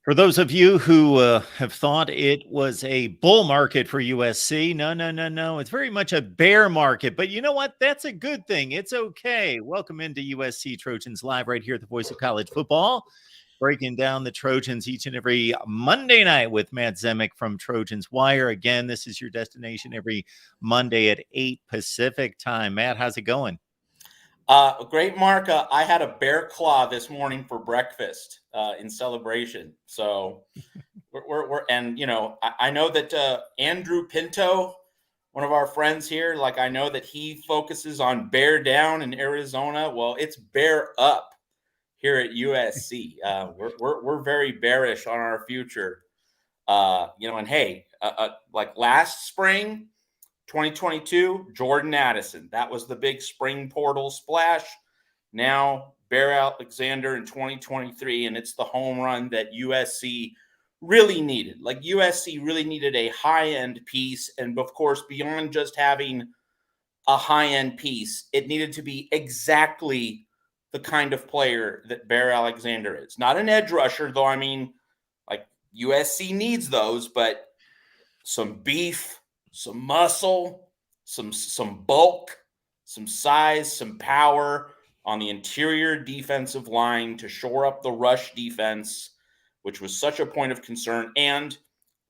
For those of you who have thought it was a bull market for USC, no, no, no, no. It's very much a bear market. But you know what? That's a good thing. It's okay. Welcome into USC Trojans Live right here at the Voice of College Football, breaking down the Trojans each and every Monday night with Matt Zemek from Trojans Wire. Again, this is your destination every Monday at 8 Pacific time. Matt, how's it going? Great, Mark. I had a bear claw this morning for breakfast in celebration. So and I know that Andrew Pinto, one of our friends here, I know that he focuses on bear down in Arizona. Well, it's bear up here at USC. We're very bearish on our future. And hey, like last spring, 2022, Jordan Addison. That was the big spring portal splash. Now, Bear Alexander in 2023, and it's the home run that USC really needed. Like USC really needed a high-end piece. And of course, beyond just having a high-end piece, it needed to be exactly the kind of player that Bear Alexander is. Not an edge rusher, though. I mean, like USC needs those, but some beef, some muscle, some bulk, some size, some power on the interior defensive line to shore up the rush defense, which was such a point of concern. And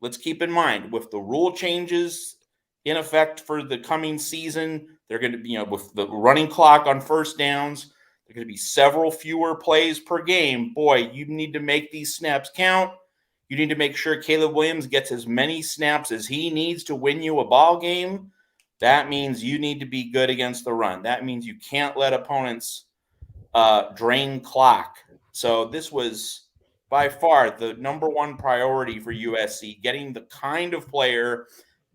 let's keep in mind, with the rule changes in effect for the coming season, they're going to be, with the running clock on first downs, there are going to be several fewer plays per game. Boy, you need to make these snaps count. You need to make sure Caleb Williams gets as many snaps as he needs to win you a ball game. That means you need to be good against the run. That means you can't let opponents drain clock. So this was by far the number one priority for USC, getting the kind of player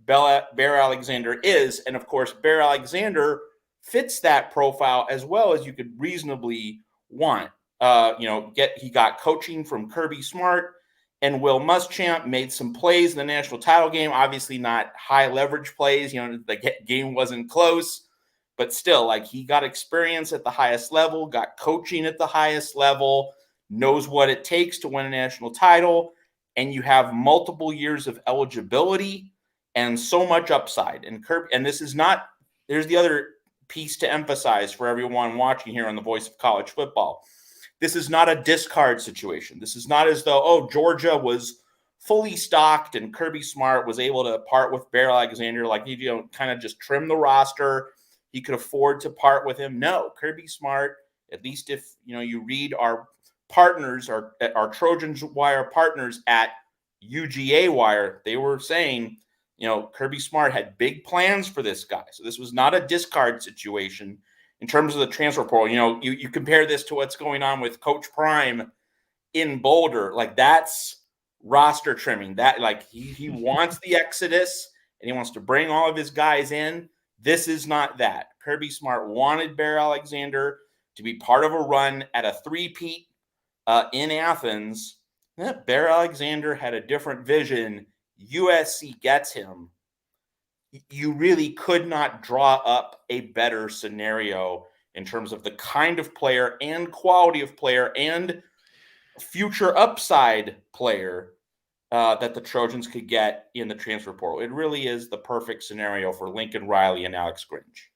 Bear Alexander is. And of course, Bear Alexander fits that profile as well as you could reasonably want. He got coaching from Kirby Smart. And Will Muschamp made some plays in the national title game. Obviously not high leverage plays. The game wasn't close. But still, he got experience at the highest level, got coaching at the highest level, knows what it takes to win a national title. And you have multiple years of eligibility and so much upside. And this is not – there's the other piece to emphasize for everyone watching here on the Voice of College Football. This is not a discard situation. This is not as though, Georgia was fully stocked and Kirby Smart was able to part with Bear Alexander, kind of just trim the roster. He could afford to part with him. No, Kirby Smart, at least if, you read our partners, our Trojans Wire partners at UGA Wire, they were saying, Kirby Smart had big plans for this guy. So this was not a discard situation. In terms of the transfer portal, you compare this to what's going on with Coach Prime in Boulder. That's roster trimming. That he wants the exodus and he wants to bring all of his guys in. This is not that. Kirby Smart wanted Bear Alexander to be part of a run at a three-peat in Athens. Bear Alexander had a different vision. USC gets him. You really could not draw up a better scenario in terms of the kind of player and quality of player and future upside player that the Trojans could get in the transfer portal. It really is the perfect scenario for Lincoln Riley and Alex Grinch.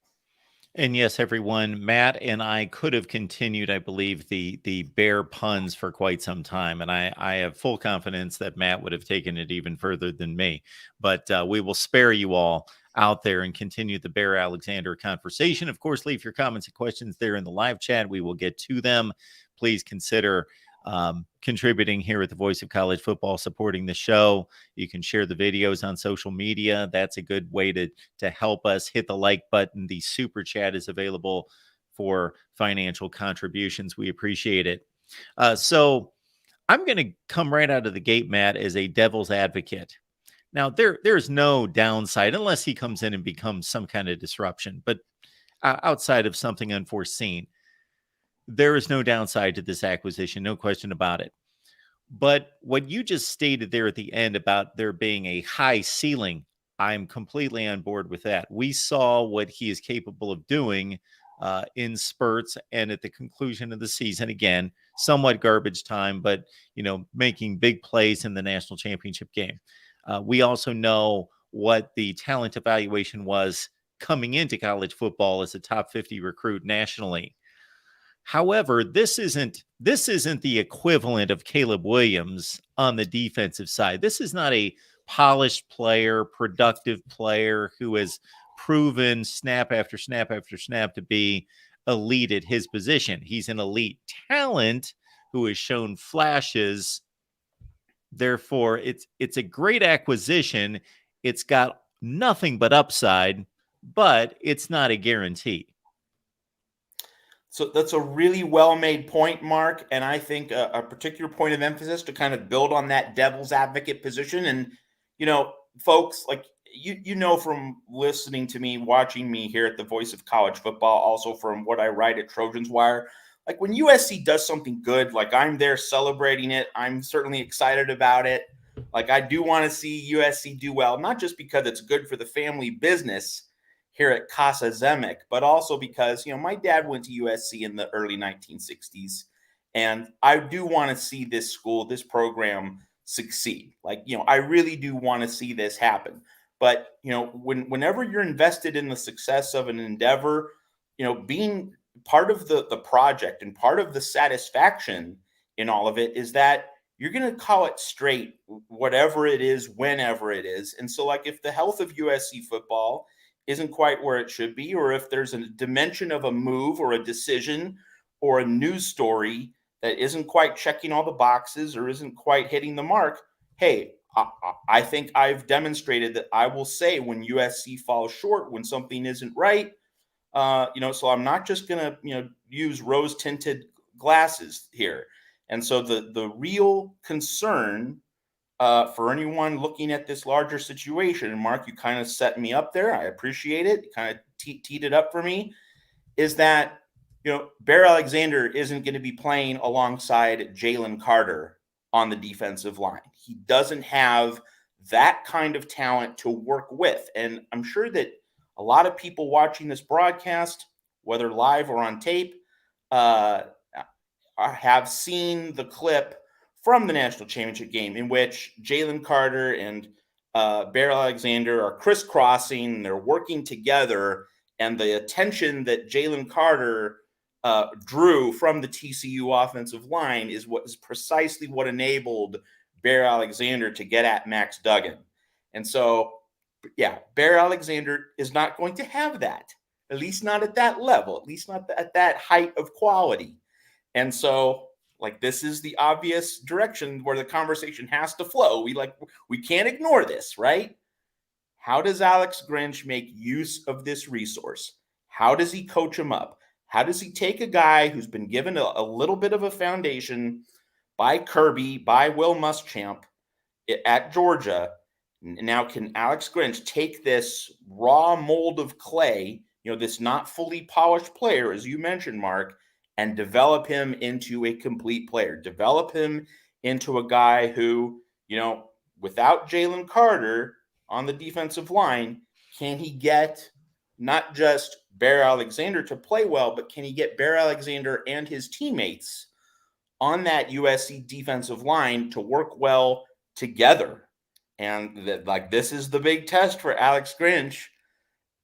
And yes, everyone, Matt and I could have continued, I believe, the bear puns for quite some time. And I have full confidence that Matt would have taken it even further than me. But we will spare you all out there and continue the Bear Alexander conversation. Of course, leave your comments and questions there in the live chat. We will get to them. Please consider contributing here at the Voice of College Football, supporting the show. You can share the videos on social media. That's a good way to help us. Hit the like button. The super chat is available for financial contributions. We appreciate it. So I'm going to come right out of the gate, Matt, as a devil's advocate. Now, there's no downside unless he comes in and becomes some kind of disruption. But outside of something unforeseen, there is no downside to this acquisition, no question about it. But what you just stated there at the end about there being a high ceiling, I'm completely on board with that. We saw what he is capable of doing in spurts, and at the conclusion of the season, again, somewhat garbage time, but, making big plays in the national championship game. We also know what the talent evaluation was coming into college football as a top 50 recruit nationally. However, this isn't the equivalent of Caleb Williams on the defensive side. This is not a polished player, productive player who has proven snap after snap after snap to be elite at his position. He's an elite talent who has shown flashes. Therefore, it's a great acquisition. It's got nothing but upside, but it's not a guarantee. So that's a really well-made point, Mark. And I think a particular point of emphasis to kind of build on that devil's advocate position. And, folks, like from listening to me, watching me here at the Voice of College Football, also from what I write at Trojans Wire, like when USC does something good, like I'm there celebrating it. I'm certainly excited about it. Like I do want to see USC do well, not just because it's good for the family business here at Casa Zemek, but also because, my dad went to USC in the early 1960s. And I do want to see this school, this program succeed. Like, I really do want to see this happen. But, whenever you're invested in the success of an endeavor, being part of the project and part of the satisfaction in all of it is that you're going to call it straight, whatever it is, whenever it is. And so, like, if the health of USC football isn't quite where it should be, or if there's a dimension of a move or a decision or a news story that isn't quite checking all the boxes or isn't quite hitting the mark, hey, I think I've demonstrated that I will say when USC falls short, when something isn't right, so I'm not just going to, use rose-tinted glasses here. And so the real concern for anyone looking at this larger situation, and Mark, you kind of set me up there. I appreciate it. You kind of teed it up for me. Is that, Bear Alexander isn't going to be playing alongside Jalen Carter on the defensive line. He doesn't have that kind of talent to work with. And I'm sure that a lot of people watching this broadcast, whether live or on tape, have seen the clip from the national championship game in which Jalen Carter and Bear Alexander are crisscrossing, they're working together, and the attention that Jalen Carter drew from the TCU offensive line is precisely what enabled Bear Alexander to get at Max Duggan. And so, yeah, Bear Alexander is not going to have that, at least not at that level, at least not at that height of quality. And so, like, this is the obvious direction where the conversation has to flow. We can't ignore this, right? How does Alex Grinch make use of this resource? How does he coach him up? How does he take a guy who's been given a little bit of a foundation by Kirby, by Will Muschamp at Georgia? Now, can Alex Grinch take this raw mold of clay, this not fully polished player, as you mentioned, Mark, and develop him into a complete player, develop him into a guy who, without Jalen Carter on the defensive line, can he get not just Bear Alexander to play well, but can he get Bear Alexander and his teammates on that USC defensive line to work well together? And this is the big test for Alex Grinch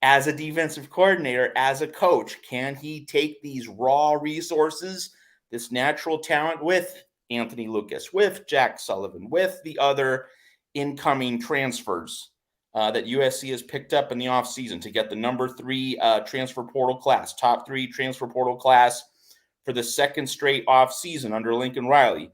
as a defensive coordinator, as a coach. Can he take these raw resources, this natural talent with Anthony Lucas, with Jack Sullivan, with the other incoming transfers that USC has picked up in the offseason to get the number 3 transfer portal class, top 3 transfer portal class for the second straight offseason under Lincoln Riley?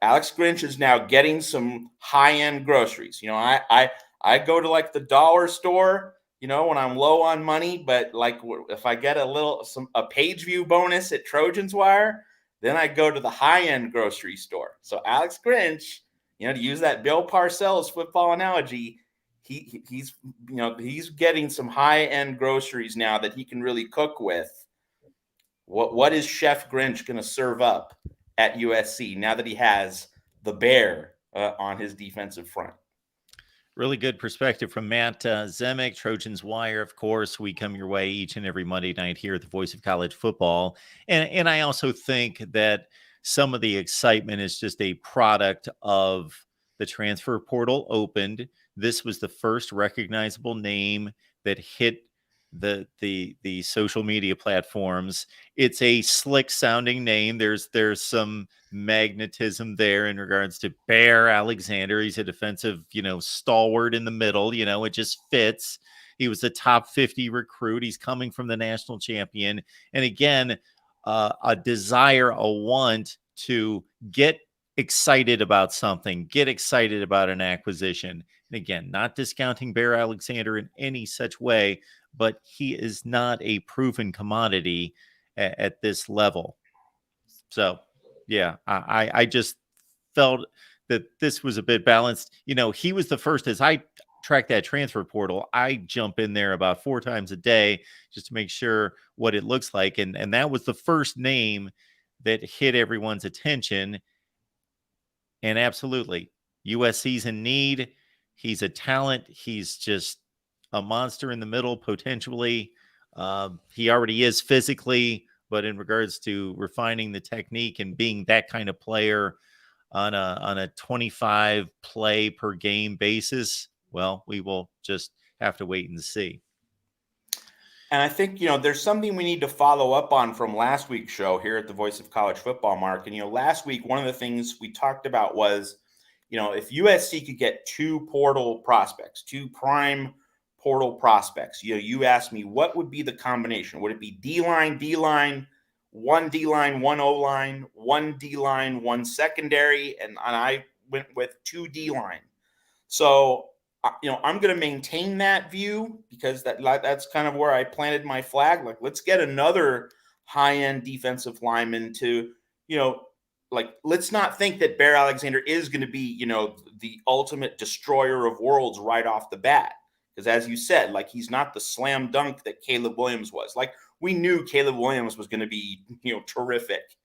Alex Grinch is now getting some high-end groceries. I go to like the dollar store, when I'm low on money, but like if I get a page view bonus at Trojans Wire, then I go to the high-end grocery store. So Alex Grinch, to use that Bill Parcells football analogy, he's getting some high-end groceries now that he can really cook with. What is Chef Grinch going to serve up at USC now that he has the bear on his defensive front? Really good perspective from Matt Zemek, Trojans Wire. Of course, we come your way each and every Monday night here at the Voice of College Football. And I also think that some of the excitement is just a product of the transfer portal opened. This was the first recognizable name that hit the social media platforms. It's a slick sounding name. There's some magnetism there in regards to Bear Alexander. He's a defensive, stalwart in the middle. It just fits. He was a top 50 recruit. He's coming from the national champion. And again, a desire, a want to get excited about something, get excited about an acquisition. And again, not discounting Bear Alexander in any such way, but he is not a proven commodity at this level. So, yeah, I just felt that this was a bit balanced. He was the first, as I track that transfer portal, I jump in there about 4 times a day just to make sure what it looks like. And that was the first name that hit everyone's attention. And absolutely, USC's in need. He's a talent. He's just a monster in the middle, potentially. He already is physically, but in regards to refining the technique and being that kind of player on a 25 play per game basis, well, we will just have to wait and see. And I think, there's something we need to follow up on from last week's show here at the Voice of College Football, Mark. And, last week, one of the things we talked about was, if USC could get 2 portal prospects, 2 prime portal prospects, you asked me what would be the combination. Would it be D-line, 1 D-line, 1 O-line, 1 D-line, 1 secondary? And I went with 2 D-line. So, I'm going to maintain that view because that's kind of where I planted my flag. Like, let's get another high-end defensive lineman to, let's not think that Bear Alexander is going to be, the ultimate destroyer of worlds right off the bat. Because as you said, he's not the slam dunk that Caleb Williams was. We knew Caleb Williams was going to be, terrific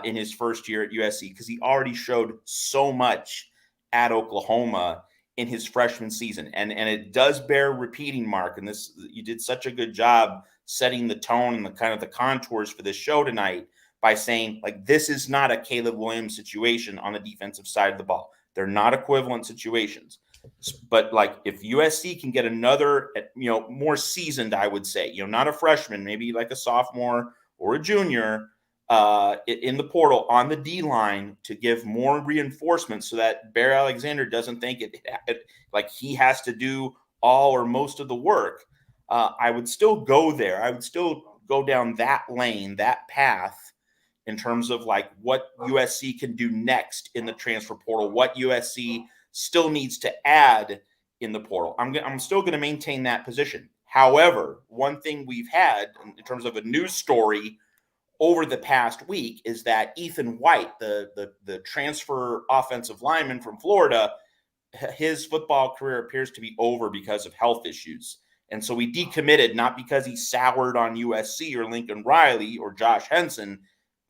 in his first year at USC because he already showed so much at Oklahoma in his freshman season. And it does bear repeating, Mark. And you did such a good job setting the tone and the kind of the contours for this show tonight by saying, this is not a Caleb Williams situation on the defensive side of the ball. They're not equivalent situations. But if USC can get another, more seasoned, I would say, not a freshman, maybe like a sophomore or a junior in the portal on the D line to give more reinforcement so that Bear Alexander doesn't think he has to do all or most of the work. I would still go there. I would still go down that lane, that path in terms of what USC can do next in the transfer portal, what USC still needs to add in the portal. I'm still going to maintain that position. However, one thing we've had in terms of a news story over the past week is that Ethan White, the transfer offensive lineman from Florida, his football career appears to be over because of health issues. And so we decommitted, not because he soured on USC or Lincoln Riley or Josh Henson.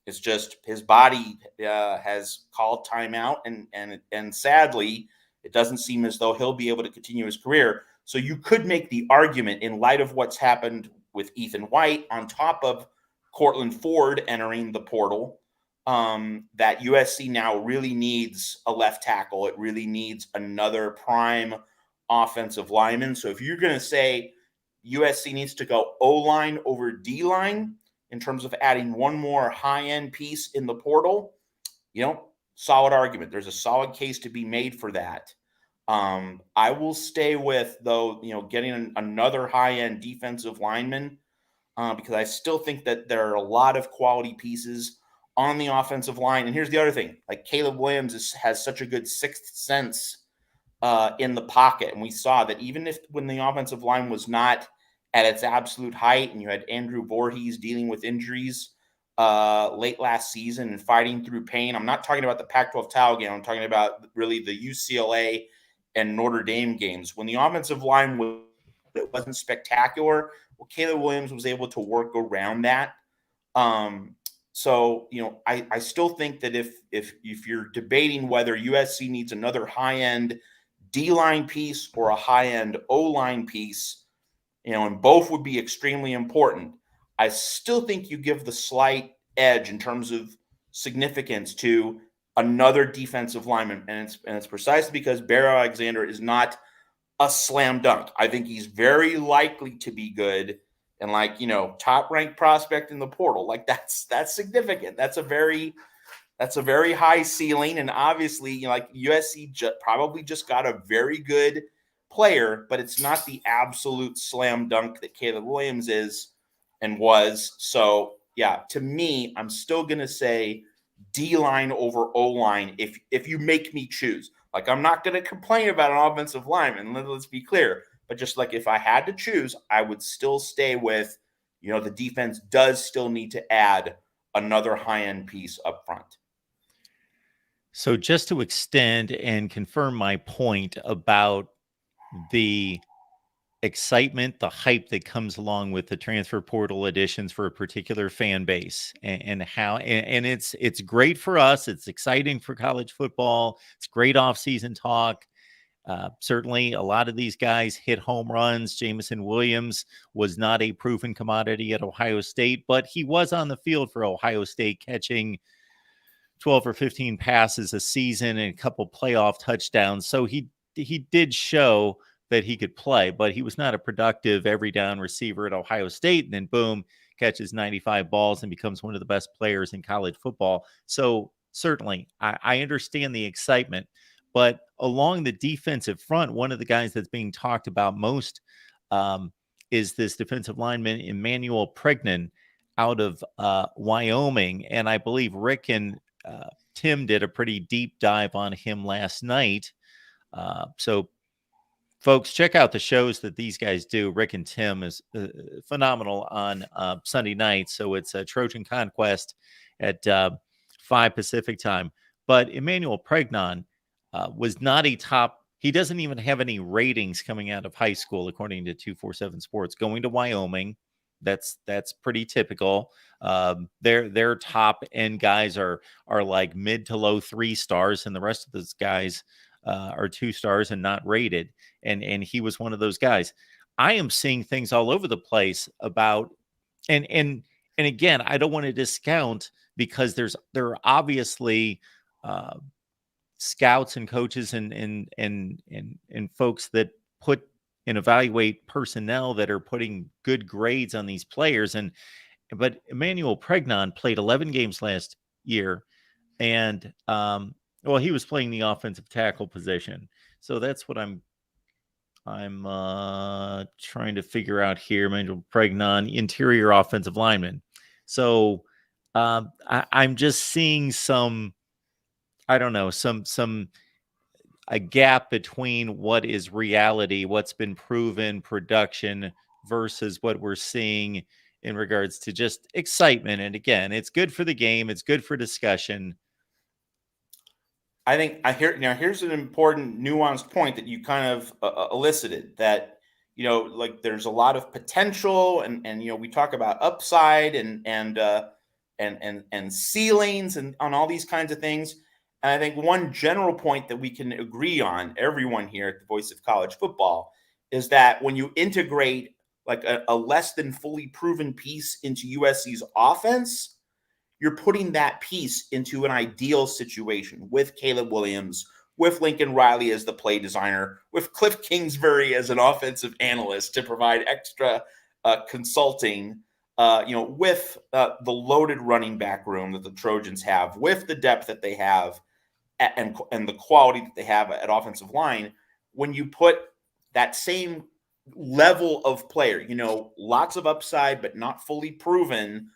It's just his body has called timeout, and sadly, it doesn't seem as though he'll be able to continue his career. So you could make the argument, in light of what's happened with Ethan White, on top of Cortland Ford entering the portal, that USC now really needs a left tackle. It really needs another prime offensive lineman. So if you're going to say USC needs to go O-line over D-line in terms of adding one more high-end piece in the portal, solid argument. There's a solid case to be made for that. I will stay with, though, getting another high-end defensive lineman because I still think that there are a lot of quality pieces on the offensive line. And here's the other thing. Caleb Williams has such a good sixth sense in the pocket. And we saw that even when the offensive line was not at its absolute height and you had Andrew Voorhees dealing with injuries late last season and fighting through pain. I'm not talking about the Pac-12 title game. I'm talking about really the UCLA and Notre Dame games. When the offensive line wasn't spectacular, well, Caleb Williams was able to work around that. So, I still think that if you're debating whether USC needs another high-end D-line piece or a high-end O-line piece, and both would be extremely important, I still think you give the slight edge in terms of significance to another defensive lineman, and it's precisely because Bear Alexander is not a slam dunk. I think he's very likely to be good and top ranked prospect in the portal. Like that's significant. That's a very high ceiling, and obviously, like USC probably just got a very good player, but it's not the absolute slam dunk that Caleb Williams is and was. So yeah, to me, I'm still gonna say D-line over O-line if you make me choose. Like, I'm not gonna complain about an offensive lineman. Let's be clear, but just like if I had to choose, I would still stay with the defense does still need to add another high-end piece up front. So just to extend and confirm my point about the excitement, the hype that comes along with the transfer portal additions for a particular fan base, and how and it's great for us. It's exciting for college football. It's great off-season talk. Certainly, a lot of these guys hit home runs. Jamison Williams was not a proven commodity at Ohio State, but he was on the field for Ohio State catching 12 or 15 passes a season and a couple playoff touchdowns. So he did show that he could play, but he was not a productive every down receiver at Ohio State. And then boom, catches 95 balls and becomes one of the best players in college football. So certainly I understand the excitement, but along the defensive front, one of the guys that's being talked about most is this defensive lineman, Emmanuel Pregnan, out of Wyoming. And I believe Rick and Tim did a pretty deep dive on him last night. So folks, check out the shows that these guys do. Rick and Tim is phenomenal on Sunday night. So it's a Trojan Conquest at 5 Pacific time. But Emmanuel Pregnan was not a top. He doesn't even have any ratings coming out of high school, according to 247 Sports. Going to Wyoming, that's pretty typical. Their top end guys are like mid to low 3 stars, and the rest of those guys are 2 stars and not rated. And he was one of those guys. I am seeing things all over the place about, and again, I don't want to discount, because there are obviously scouts and coaches and folks that put and evaluate personnel that are putting good grades on these players. But Emmanuel Pregnan played 11 games last year, and he was playing the offensive tackle position. So that's what I'm trying to figure out here. Emmanuel Pregnan, interior offensive lineman. So I'm just seeing some, I don't know, a gap between what is reality, what's been proven production, versus what we're seeing in regards to just excitement. And again, it's good for the game. It's good for discussion. I think here's an important nuanced point that you kind of elicited, that, like there's a lot of potential, and we talk about upside and ceilings and on all these kinds of things. And I think one general point that we can agree on, everyone here at the Voice of College Football, is that when you integrate like a less than fully proven piece into USC's offense, you're putting that piece into an ideal situation with Caleb Williams, with Lincoln Riley as the play designer, with Cliff Kingsbury as an offensive analyst to provide extra consulting, with the loaded running back room that the Trojans have, with the depth that they have, and the quality that they have at offensive line. When you put that same level of player, lots of upside but not fully proven,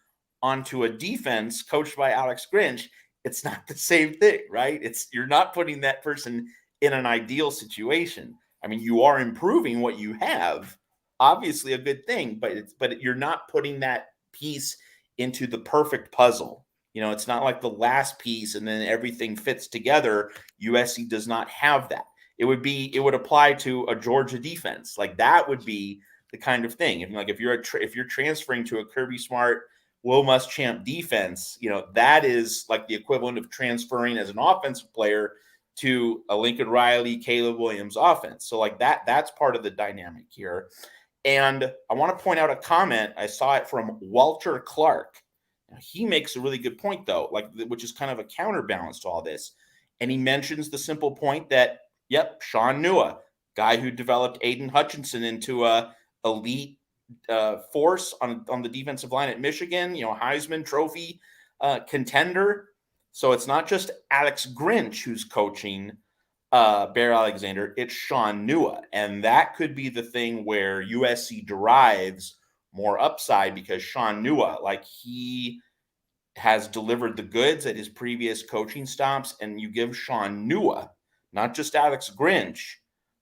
onto a defense coached by Alex Grinch, it's not the same thing, right? You're not putting that person in an ideal situation. I mean, you are improving what you have, obviously a good thing, but you're not putting that piece into the perfect puzzle. It's not like the last piece and then everything fits together. USC does not have that. It would apply to a Georgia defense. Like, that would be the kind of thing. If you're transferring to a Kirby Smart, Will Muschamp defense, that is like the equivalent of transferring as an offensive player to a Lincoln Riley, Caleb Williams offense. So like that's part of the dynamic here. And I want to point out a comment. I saw it from Walter Clark. He makes a really good point, though, which is kind of a counterbalance to all this. And he mentions the simple point that, yep, Sean Nua, guy who developed Aiden Hutchinson into a elite force on the defensive line at Michigan, Heisman Trophy contender. So it's not just Alex Grinch who's coaching Bear Alexander, it's Sean Nua. And that could be the thing where USC derives more upside, because Sean Nua, he has delivered the goods at his previous coaching stops, and you give Sean Nua, not just Alex Grinch,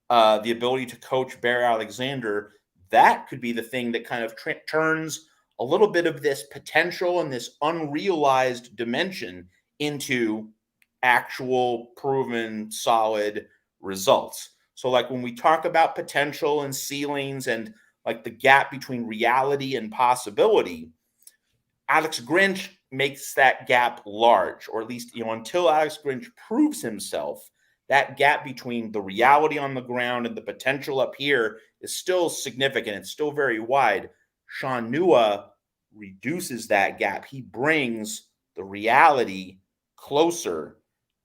the ability to coach Bear Alexander. That could be the thing that kind of turns a little bit of this potential and this unrealized dimension into actual proven solid results. So when we talk about potential and ceilings and the gap between reality and possibility, Alex Grinch makes that gap large, or at least, until Alex Grinch proves himself, that gap between the reality on the ground and the potential up here is still significant. It's still very wide. Sean Nua reduces that gap. He brings the reality closer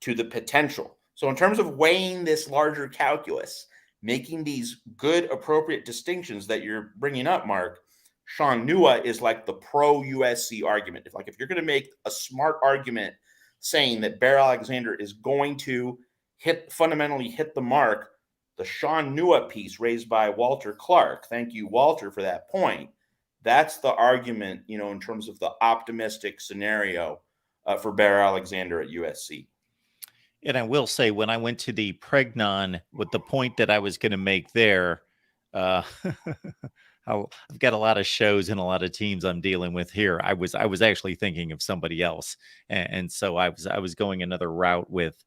to the potential. So in terms of weighing this larger calculus, making these good, appropriate distinctions that you're bringing up, Mark, Sean Nua is like the pro USC argument. If you're going to make a smart argument saying that Bear Alexander is going to fundamentally hit the mark, the Sean Nua piece raised by Walter Clark, thank you, Walter, for that point. That's the argument, in terms of the optimistic scenario for Bear Alexander at USC. And I will say, when I went to the Pregnon with the point that I was going to make there, I've got a lot of shows and a lot of teams I'm dealing with here. I was actually thinking of somebody else, and so I was going another route with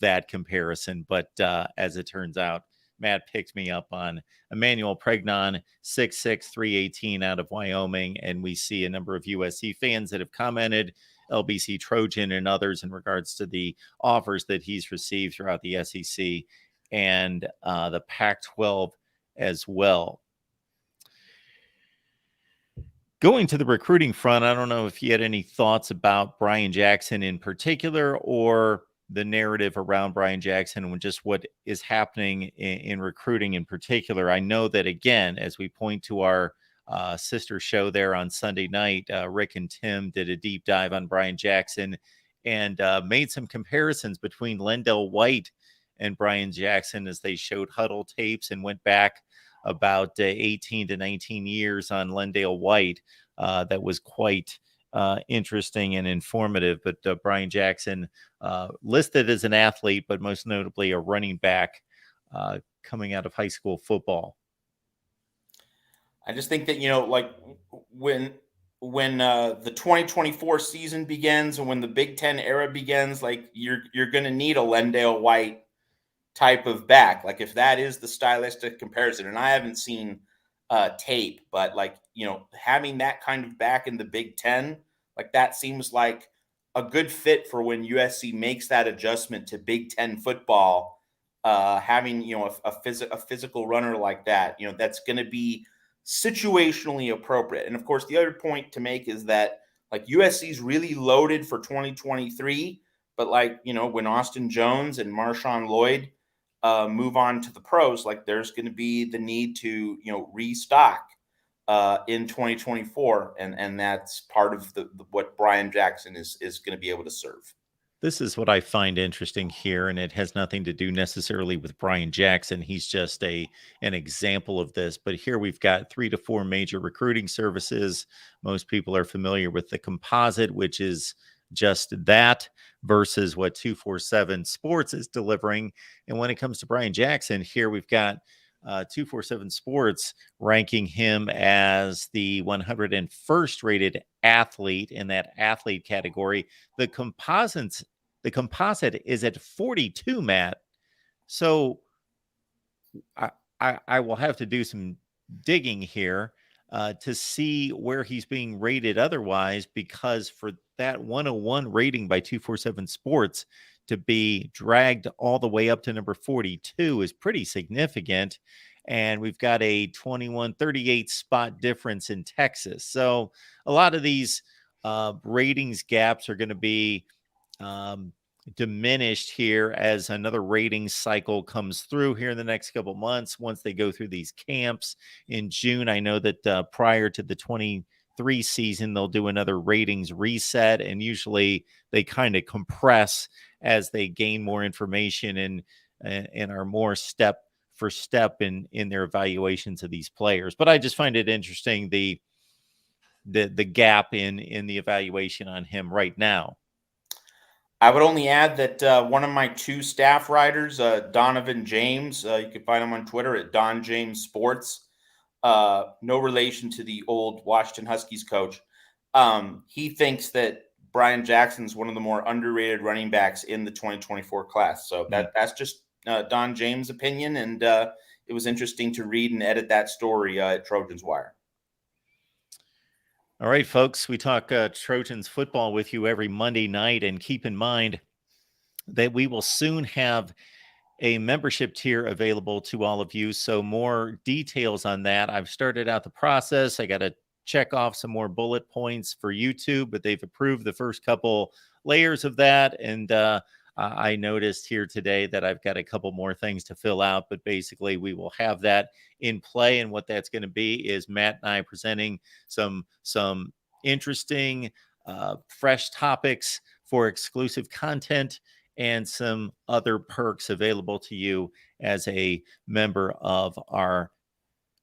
that comparison. But as it turns out, Matt picked me up on Emmanuel Pregnon, 6'6", 318 out of Wyoming, and we see a number of USC fans that have commented, LBC Trojan and others, in regards to the offers that he's received throughout the SEC and the Pac-12 as well. Going to the recruiting front, I don't know if you had any thoughts about Brian Jackson in particular, or the narrative around Brian Jackson and just what is happening in recruiting in particular. I know that, again, as we point to our sister show there on Sunday night, Rick and Tim did a deep dive on Brian Jackson and made some comparisons between Lendell White and Brian Jackson as they showed huddle tapes and went back about 18 to 19 years on Lendell White. That was quite interesting and informative. But Brian Jackson, listed as an athlete, but most notably a running back coming out of high school football. I just think that, when the 2024 season begins and when the Big Ten era begins, you're going to need a Lendell White type of back. If that is the stylistic comparison, and I haven't seen tape, but having that kind of back in the Big Ten, that seems like a good fit for when USC makes that adjustment to Big Ten football. Having a physical runner like that, that's going to be situationally appropriate. And of course, the other point to make is that USC is really loaded for 2023, but when Austin Jones and Marshawn Lloyd move on to the pros, there's going to be the need to restock in 2024, and that's part of what Brian Jackson is going to be able to serve. This is what I find interesting here, and it has nothing to do necessarily with Brian Jackson. He's just an example of this. But here we've got 3 to 4 major recruiting services. Most people are familiar with the composite, which is just that, versus what 247 Sports is delivering. And when it comes to Brian Jackson, here we've got 247 Sports ranking him as the 101st rated athlete in that athlete category. The composite is at 42, Matt. So I will have to do some digging here to see where he's being rated otherwise, because for that 101 rating by 247 Sports to be dragged all the way up to number 42 is pretty significant. And we've got a 21-38 spot difference in Texas. So a lot of these ratings gaps are going to be diminished here as another ratings cycle comes through here in the next couple months. Once they go through these camps in June, I know that prior to the 23 season, they'll do another ratings reset, and usually they kind of compress as they gain more information and are more step for step in their evaluations of these players. But I just find it interesting the gap in the evaluation on him right now. I would only add that one of my two staff writers, Donovan James, you can find him on Twitter at Don James Sports. No relation to the old Washington Huskies coach. He thinks that Brian Jackson's one of the more underrated running backs in the 2024 class. So that's just Don James' opinion, and it was interesting to read and edit that story at Trojans Wire. All right, folks, we talk Trojans football with you every Monday night, and keep in mind that we will soon have a membership tier available to all of you. So more details on that. I've started out the process. I got to check off some more bullet points for YouTube, but they've approved the first couple layers of that. And I noticed here today that I've got a couple more things to fill out, but basically we will have that in play. And what that's going to be is Matt and I presenting some interesting, fresh topics for exclusive content and some other perks available to you as a member of our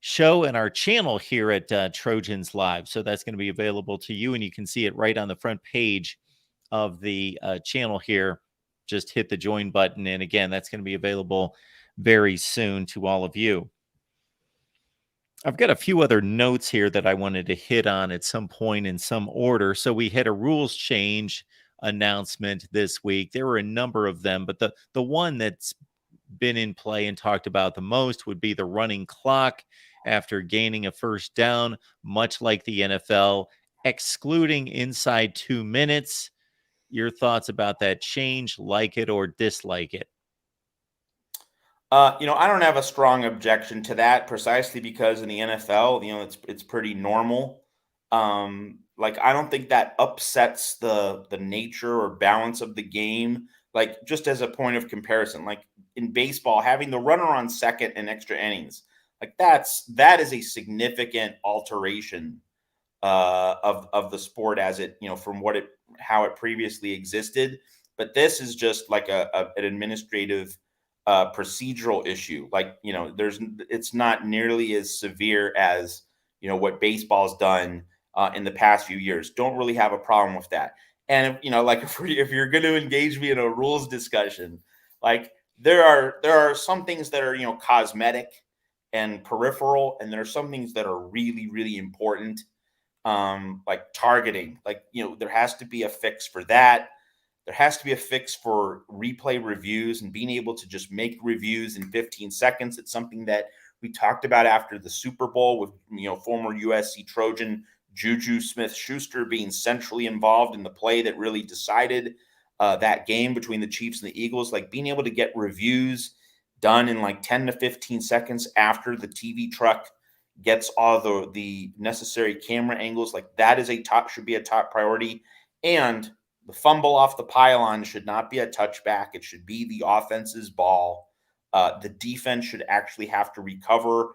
show and our channel here at Trojans Live. So that's going to be available to you, and you can see it right on the front page of the channel here. Just hit the join button, and again, that's going to be available very soon to all of you. I've got a few other notes here that I wanted to hit on at some point in some order. So we had a rules change announcement this week. There were a number of them, but the one that's been in play and talked about the most would be the running clock after gaining a first down, much like the NFL, excluding inside 2 minutes. Your thoughts about that change, like it or dislike it? I don't have a strong objection to that, precisely because in the NFL, it's pretty normal. Like, I don't think that upsets the nature or balance of the game. Like, just as a point of comparison, like in baseball, having the runner on second in extra innings, like that is a significant alteration of the sport as it, from how it previously existed. But this is just like an administrative procedural issue. Like, it's not nearly as severe as what baseball's done in the past few years. Don't really have a problem with that. And like if you're going to engage me in a rules discussion, like there are some things that are cosmetic and peripheral, and there are some things that are really, really important. Like targeting, like there has to be a fix for that. There has to be a fix for replay reviews and being able to just make reviews in 15 seconds. It's something that we talked about after the Super Bowl with former USC Trojan Juju Smith-Schuster being centrally involved in the play that really decided that game between the Chiefs and the Eagles. Like being able to get reviews done in like 10 to 15 seconds after the TV truck gets all the necessary camera angles, like that is should be a top priority. And the fumble off the pylon should not be a touchback. It should be the offense's ball. The defense should actually have to recover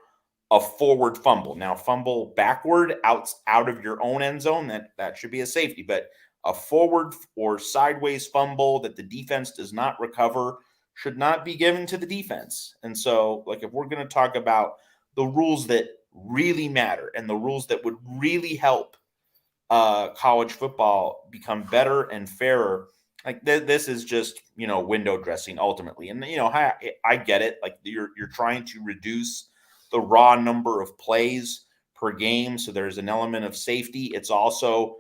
a forward fumble. Now, fumble backward out of your own end zone, that should be a safety. But a forward or sideways fumble that the defense does not recover should not be given to the defense. And so, like, if we're going to talk about the rules that really matter and the rules that would really help college football become better and fairer, like this is just window dressing ultimately. And I get it, like you're trying to reduce the raw number of plays per game, so there's an element of safety. It's also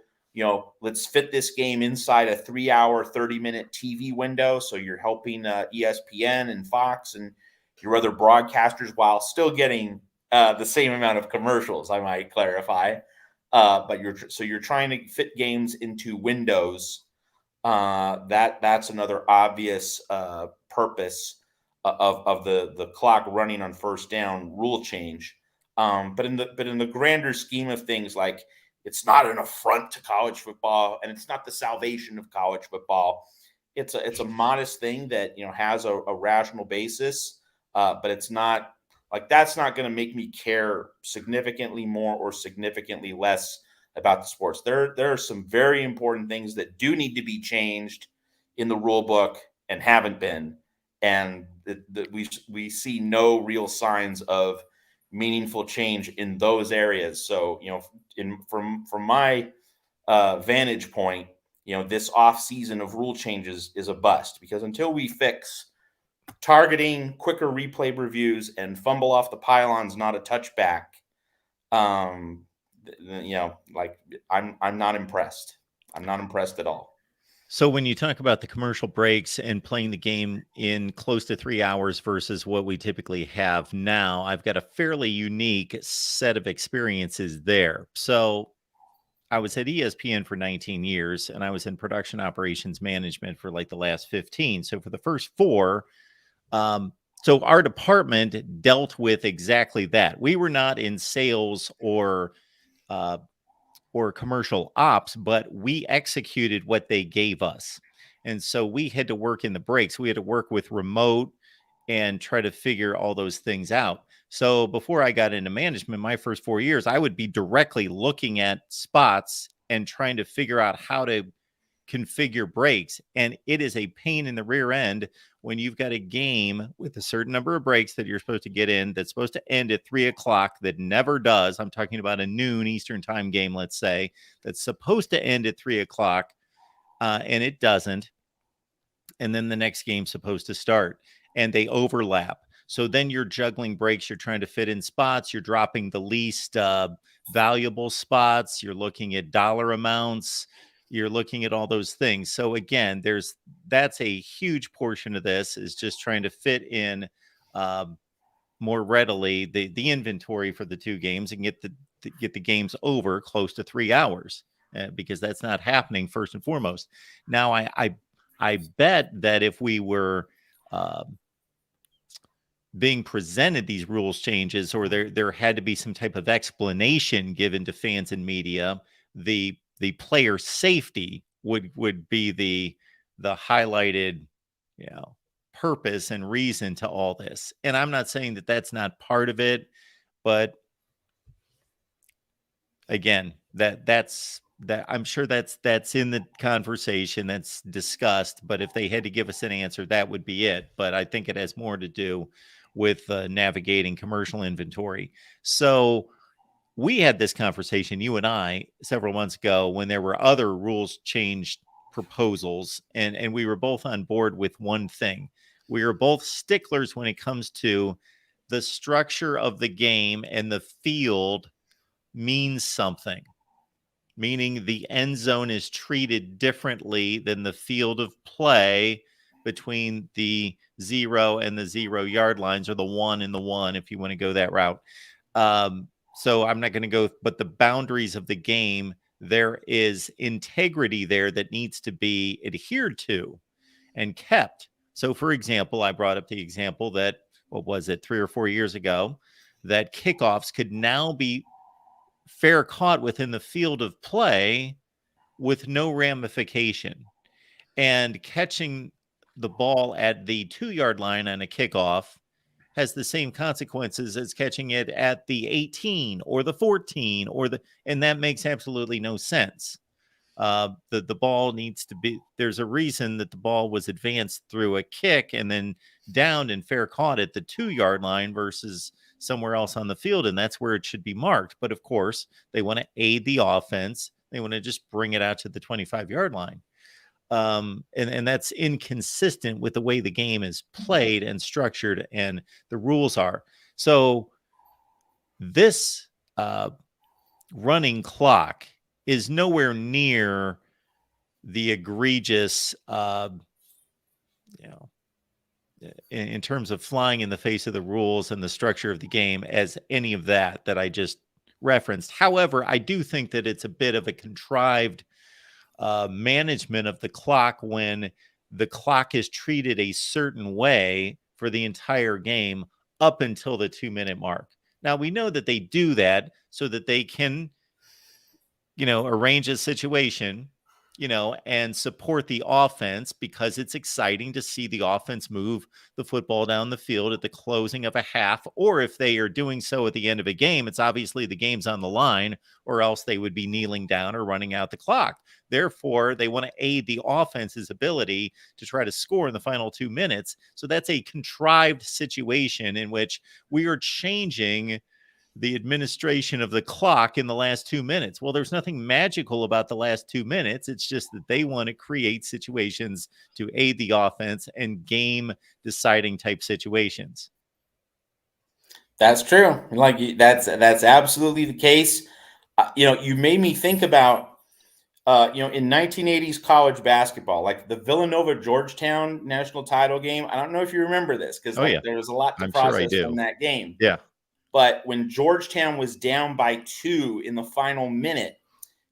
let's fit this game inside a 3-hour 30-minute TV window, so you're helping ESPN and Fox and your other broadcasters while still getting the same amount of commercials, I might clarify. But you're trying to fit games into windows. That's another obvious purpose of the clock running on first down rule change. But in the grander scheme of things, like It's not an affront to college football, and it's not the salvation of college football. It's a modest thing that has a rational basis, but it's not like that's not going to make me care significantly more or significantly less about the sports. There are some very important things that do need to be changed in the rule book and haven't been, and we see no real signs of meaningful change in those areas. So from my vantage point, this off season of rule changes is a bust, because until we fix targeting, quicker replay reviews, and fumble off the pylons not a touchback, like I'm not impressed. I'm not impressed at all. So when you talk about the commercial breaks and playing the game in close to 3 hours versus what we typically have now, I've got a fairly unique set of experiences there. So I was at ESPN for 19 years, and I was in production operations management for like the last 15. So for the first 4, so our department dealt with exactly that. We were not in sales or commercial ops, but we executed what they gave us. And so we had to work in the breaks. We had to work with remote and try to figure all those things out. So before I got into management, my first 4 years, I would be directly looking at spots and trying to figure out how to configure breaks. And it is a pain in the rear end when you've got a game with a certain number of breaks that you're supposed to get in that's supposed to end at 3:00 that never does. I'm talking about a noon Eastern time game, let's say, that's supposed to end at 3:00 and it doesn't. And then the next game's supposed to start and they overlap. So then you're juggling breaks. You're trying to fit in spots. You're dropping the least valuable spots. You're looking at dollar amounts. You're looking at all those things. So again, that's a huge portion of this, is just trying to fit in more readily the inventory for the 2 games and get the games over close to 3 hours, because that's not happening first and foremost. Now, I bet that if we were being presented these rules changes, or there had to be some type of explanation given to fans and media, the player safety would be the highlighted, purpose and reason to all this. And I'm not saying that that's not part of it, but again, that's I'm sure that's in the conversation, that's discussed. But if they had to give us an answer, that would be it. But I think it has more to do with navigating commercial inventory. So we had this conversation, you and I, several months ago, when there were other rules change proposals, and we were both on board with one thing. We were both sticklers when it comes to the structure of the game, and the field means something, meaning the end zone is treated differently than the field of play between the 0 and the 0-yard lines, or the 1 and the 1, if you want to go that route. So I'm not going to go, but the boundaries of the game, there is integrity there that needs to be adhered to and kept. So, for example, I brought up the example that, what was it, 3 or 4 years ago, that kickoffs could now be fair caught within the field of play with no ramification. And catching the ball at the 2-yard line on a kickoff has the same consequences as catching it at the 18 or the 14 and that makes absolutely no sense. The ball needs to be, there's a reason that the ball was advanced through a kick and then downed and fair caught at the 2-yard line versus somewhere else on the field, and that's where it should be marked. But of course, they want to aid the offense. They want to just bring it out to the 25-yard line. And that's inconsistent with the way the game is played and structured and the rules are. So this running clock is nowhere near the egregious, in terms of flying in the face of the rules and the structure of the game, as any of that I just referenced. However, I do think that it's a bit of a contrived management of the clock when the clock is treated a certain way for the entire game up until the 2-minute mark. Now, we know that they do that so that they can arrange a situation, and support the offense, because it's exciting to see the offense move the football down the field at the closing of a half. Or if they are doing so at the end of a game, it's obviously the game's on the line, or else they would be kneeling down or running out the clock. Therefore, they want to aid the offense's ability to try to score in the final 2 minutes. So that's a contrived situation in which we are changing the administration of the clock in the last 2 minutes. Well, there's nothing magical about the last 2 minutes. It's just that they want to create situations to aid the offense and game deciding type situations. That's true. Like that's absolutely the case. You made me think about in 1980s college basketball, like the Villanova Georgetown national title game. I don't know if you remember this, because Oh, yeah. there was a lot to I'm sure I process do. from that game. Yeah. But when Georgetown was down by 2 in the final minute,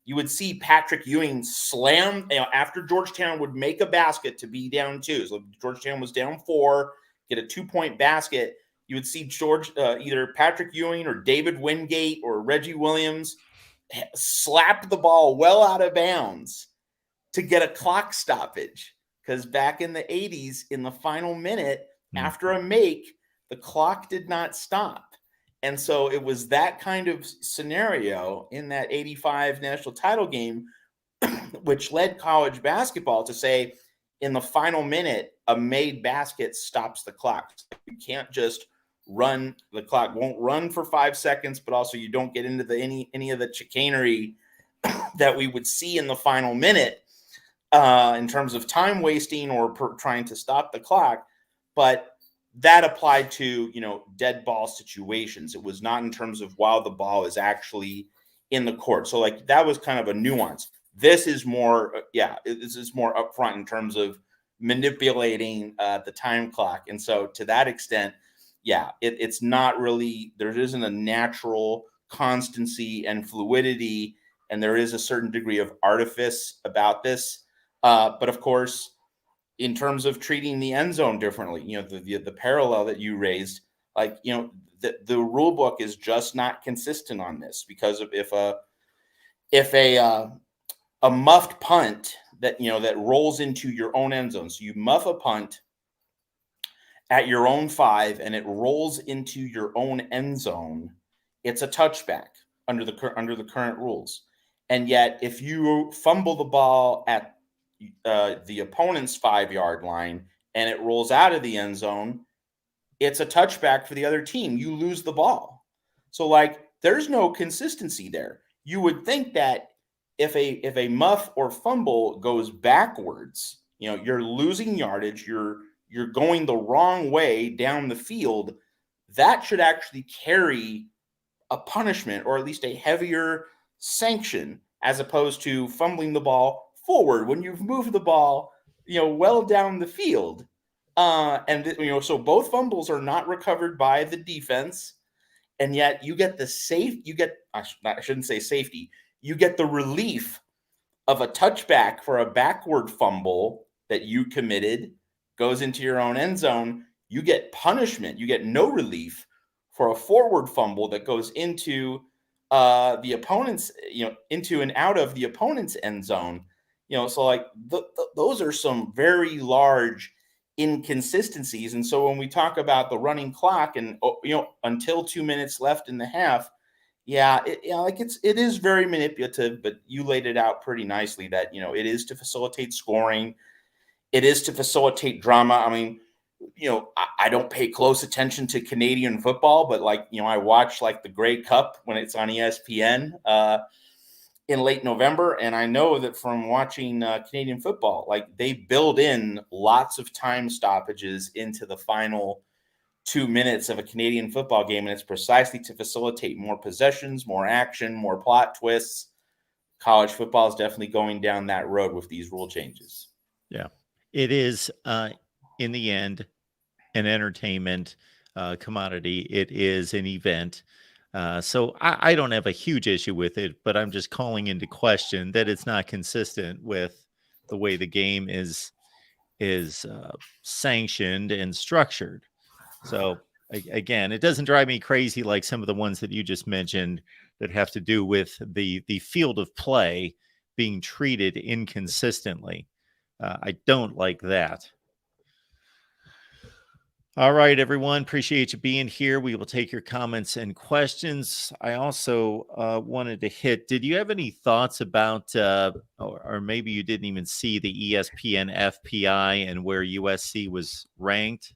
you would see Patrick Ewing slam, after Georgetown would make a basket to be down 2. So Georgetown was down 4, get a 2-point basket. You would see either Patrick Ewing or David Wingate or Reggie Williams slap the ball well out of bounds to get a clock stoppage. Because back in the 80s, in the final minute, after a make, the clock did not stop. And so it was that kind of scenario in that 85 national title game, which led college basketball to say, in the final minute, a made basket stops the clock. You can't just run, the clock won't run for 5 seconds, but also you don't get into any of the chicanery that we would see in the final minute in terms of time wasting or trying to stop the clock. But that applied to, dead ball situations. It was not in terms of while the ball is actually in the court. So like that was kind of a nuance. This is more, this is more upfront in terms of manipulating the time clock. And so to that extent, it's not really, there isn't a natural constancy and fluidity, and there is a certain degree of artifice about this. But of course, in terms of treating the end zone differently, the parallel that you raised, like, the rule book is just not consistent on this, because of if a muffed punt that rolls into your own end zone. So you muff a punt at your own 5 and it rolls into your own end zone, it's a touchback under the current rules. And yet, if you fumble the ball at the opponent's 5-yard line and it rolls out of the end zone, it's a touchback for the other team. You lose the ball. So like, there's no consistency there. You would think that if a muff or fumble goes backwards, you're losing yardage, you're going the wrong way down the field, that should actually carry a punishment, or at least a heavier sanction, as opposed to fumbling the ball forward when you've moved the ball, well down the field. So both fumbles are not recovered by the defense, and yet you get I shouldn't say safety, you get the relief of a touchback for a backward fumble that you committed, goes into your own end zone. You get punishment. You get no relief for a forward fumble that goes into the opponent's, into and out of the opponent's end zone. So like those are some very large inconsistencies. And so when we talk about the running clock and, until 2 minutes left in the half, it is very manipulative, but you laid it out pretty nicely that, it is to facilitate scoring. It is to facilitate drama. I mean, I don't pay close attention to Canadian football, but I watch like the Grey Cup when it's on ESPN in late November. And I know that from watching Canadian football, like they build in lots of time stoppages into the final 2 minutes of a Canadian football game. And it's precisely to facilitate more possessions, more action, more plot twists. College football is definitely going down that road with these rule changes. Yeah, it is in the end an entertainment commodity. It is an event. So I don't have a huge issue with it, but I'm just calling into question that it's not consistent with the way the game is sanctioned and structured. So again, it doesn't drive me crazy like some of the ones that you just mentioned that have to do with the field of play being treated inconsistently. I don't like that. All right, everyone. Appreciate you being here. We will take your comments and questions. I also wanted to hit, did you have any thoughts about, or maybe you didn't even see the ESPN FPI and where USC was ranked?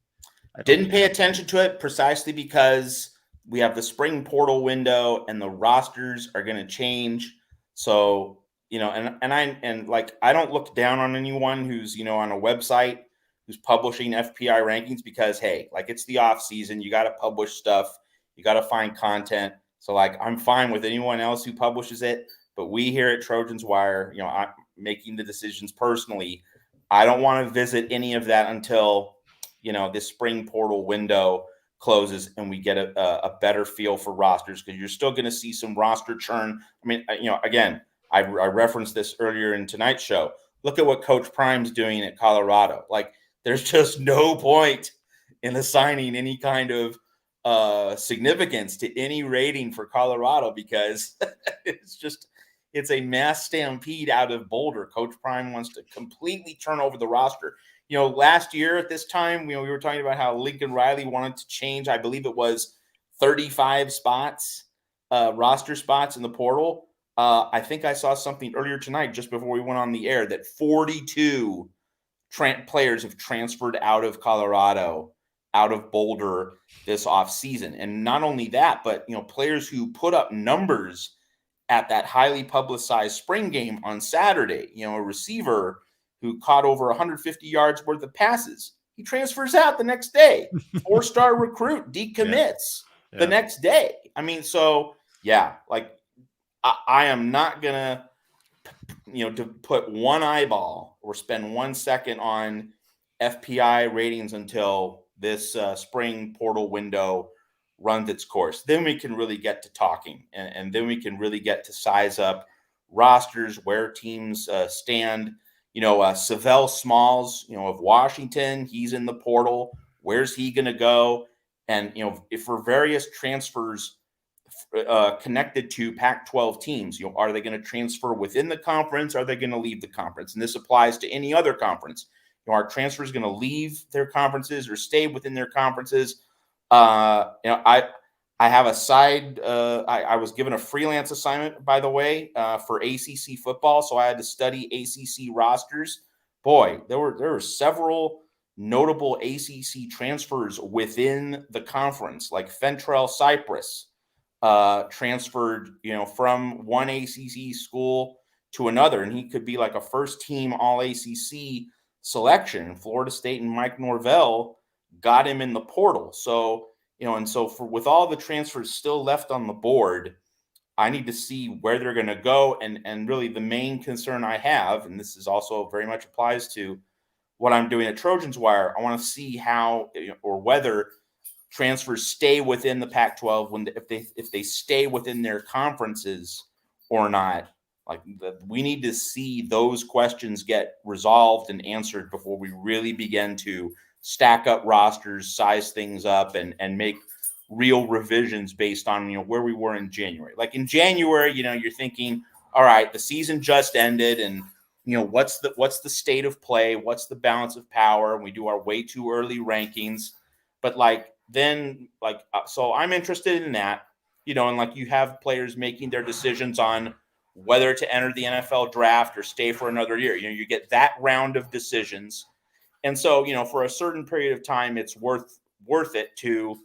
Didn't pay attention to it precisely because we have the spring portal window and the rosters are going to change. So, I don't look down on anyone who's, on a website who's publishing FPI rankings because, hey, like it's the off season. You got to publish stuff. You got to find content. So like, I'm fine with anyone else who publishes it, but we here at Trojans Wire, I'm making the decisions personally. I don't want to visit any of that until, this spring portal window closes and we get a better feel for rosters, because you're still going to see some roster churn. I mean, again, I referenced this earlier in tonight's show. Look at what Coach Prime's doing at Colorado. Like, there's just no point in assigning any kind of significance to any rating for Colorado because it's a mass stampede out of Boulder. Coach Prime wants to completely turn over the roster. Last year at this time, we were talking about how Lincoln Riley wanted to change, I believe it was 35 spots, roster spots in the portal. I think I saw something earlier tonight, just before we went on the air, that 42 players have transferred out of Colorado, out of Boulder this offseason. And not only that, but, players who put up numbers at that highly publicized spring game on Saturday, a receiver who caught over 150 yards worth of passes, he transfers out the next day. 4-star recruit decommits the next day. I mean, so yeah, like I am not gonna, to put one eyeball or spend 1 second on FPI ratings until this spring portal window runs its course. Then we can really get to talking, and then we can really get to size up rosters, where teams stand. Savell Smalls, of Washington, he's in the portal. Where's he going to go? And, if for various transfers connected to Pac-12 teams, are they going to transfer within the conference? Are they going to leave the conference? And this applies to any other conference. Are transfers going to leave their conferences or stay within their conferences? I have a side. I was given a freelance assignment, by the way, for ACC football, so I had to study ACC rosters. Boy, there were several notable ACC transfers within the conference, like Fentrell Cypress transferred, from one ACC school to another, and he could be like a first-team All-ACC selection. Florida State and Mike Norvell got him in the portal, so. And so with all the transfers still left on the board, I need to see where they're going to go. And really the main concern I have, and this is also very much applies to what I'm doing at Trojans Wire, I want to see how or whether transfers stay within the Pac-12 if they stay within their conferences or not. Like we need to see those questions get resolved and answered before we really begin to stack up rosters, size things up, and make real revisions based on, where we were in January. Like in January, you're thinking, all right, the season just ended, and what's the state of play? What's the balance of power? And we do our way too early rankings. But so I'm interested in that, and like you have players making their decisions on whether to enter the NFL draft or stay for another year. You get that round of decisions. And so, for a certain period of time, it's worth it to,